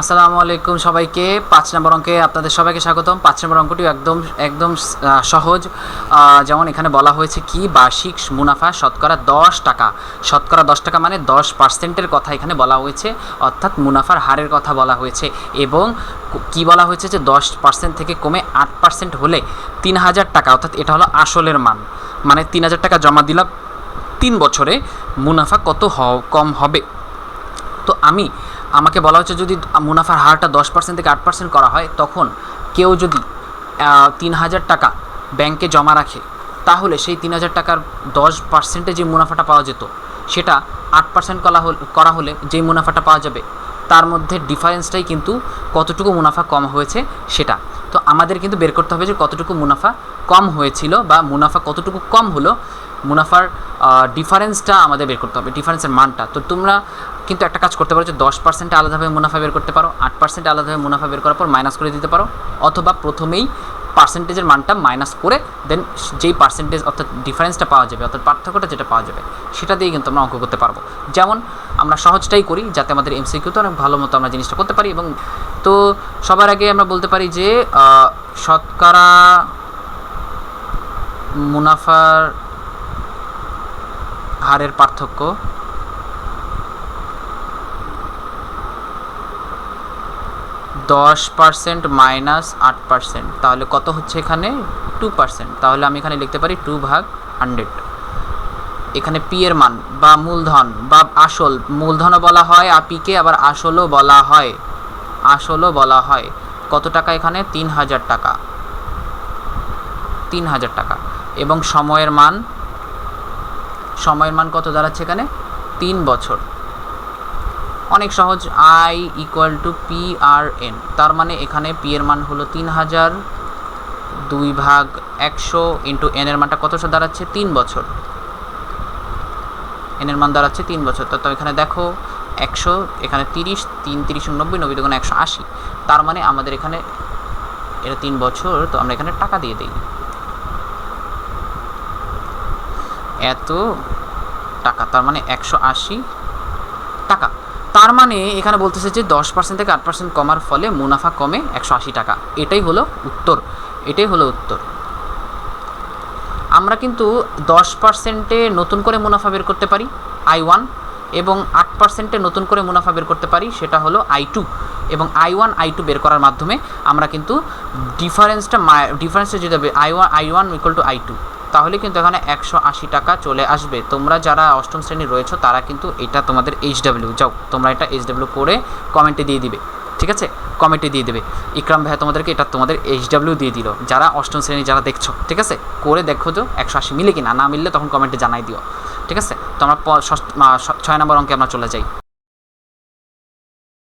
আসসালামু আলাইকুম সবাইকে। 5 নম্বর অঙ্কে আপনাদের সবাইকে স্বাগতম। 5 নম্বর অঙ্কটি একদম সহজ। যেমন এখানে বলা হয়েছে কি বার্ষিক মুনাফা শতকরা 10 টাকা। শতকরা 10 টাকা মানে 10%-এর কথা এখানে বলা হয়েছে, অর্থাৎ মুনাফার হারের কথা বলা হয়েছে। এবং কি বলা হয়েছে যে 10% থেকে কমে 8% হলে 3000 টাকা, অর্থাৎ এটা হলো আসলের মান, মানে 3000 টাকা জমা দিলাম 3 বছরে মুনাফা কত কম হবে। তো আমাকে বলা হচ্ছে যদি মুনাফার হারটা 10% থেকে 8% করা হয়, তখন কেউ যদি 3000 টাকা ব্যাংকে জমা রাখে, তাহলে সেই 3000 টাকার 10%-এ যে মুনাফাটা পাওয়া যেত, সেটা 8% করা হলে যে মুনাফাটা পাওয়া যাবে, তার মধ্যে ডিফারেন্সটাই কিন্তু কতটুকু মুনাফা কম হয়েছে সেটা। তো আমাদের কিন্তু বের করতে হবে যে কতটুকু মুনাফা কম হয়েছিল বা মুনাফা কতটুকু কম হলো, মুনাফার ডিফারেন্সটা আমাদের বের করতে হবে, ডিফারেন্সের মানটা। তো তোমরা কিন্তু একটা কাজ করতে পারো যে 10% আলাদাভাবে মুনাফা বের করতে পারো, 8% আলাদাভাবে মুনাফা বের করার পর মাইনাস করে দিতে পারো, অথবা প্রথমেই পার্সেন্টেজের মানটা মাইনাস করে দেন যেই পার্সেন্টেজ অর্থাৎ ডিফারেন্সটা পাওয়া যাবে, অর্থাৎ পার্থক্যটা যেটা পাওয়া যাবে, সেটা দিয়ে কিন্তু আমরা অঙ্ক করতে পারবো। যেমন আমরা সহজটাই করি যাতে আমাদের এমসিকিউতে অনেক ভালো মতো আমরা জিনিসটা করতে পারি। এবং তো সবার আগে আমরা বলতে পারি যে শতকরা মুনাফার হারের পার্থক্য 10% মাইনাস 8%, তাহলে কত হচ্ছে এখানে 2%। তাহলে আমি এখানে লিখতে পারি 2/100। এখানে পি এর মান বা মূলধন বা আসল, মূলধনও বলা হয় পিকে, আবার আসলও বলা হয় কত টাকা এখানে 3000 টাকা, 3000 টাকা। এবং সময়ের মান কত দাঁড়াচ্ছে এখানে 3 বছর। অনেক সহজ, I = PRN, তার মানে এখানে পি এর মান হলো 3000, 2/100 ইন্টু এন এর মানটা কত দাঁড়াচ্ছে 3 বছর, এন এর মান দাঁড়াচ্ছে 3 বছর। তো এখানে দেখো 100, এখানে 30, 3 30 90, 90 × 180, তার মানে আমাদের এখানে এটা 3 বছর। তো আমরা এখানে টাকা দিয়ে দিই, এত টাকা, তার মানে 180 টাকা। তার মানে এখানে বলতেছে যে 10% থেকে 8% কমার ফলে মুনাফা কমে 180 টাকা। এটাই হলো উত্তর। আমরা কিন্তু 10%-এ নতুন করে মুনাফা বের করতে পারি I1, এবং 8%-এ নতুন করে মুনাফা বের করতে পারি, সেটা হলো I2। এবং I1 I2 বের করার মাধ্যমে আমরা কিন্তু ডিফারেন্সটা যদি হবে I1 = I2, তাহলে কিন্তু এখানে 180 টাকা চলে আসবে। তোমরা যারা অষ্টম শ্রেণী রয়েছো তারা কিন্তু এটা তোমাদের HW, তোমরা এটা HW করে কমেন্টে দিয়ে দিবে, ঠিক আছে? কমেন্টে দিয়ে দেবে, ইকরাম ভাইয়া তোমাদেরকে এটা তোমাদের HW দিয়ে দিল, যারা অষ্টম শ্রেণী যারা দেখছো, ঠিক আছে? করে দেখো যে 180 মিলে কি না মিললে তখন কমেন্টে জানাই দিও, ঠিক আছে? তো আমরা 6 নম্বর অঙ্কে আমরা চলে যাই।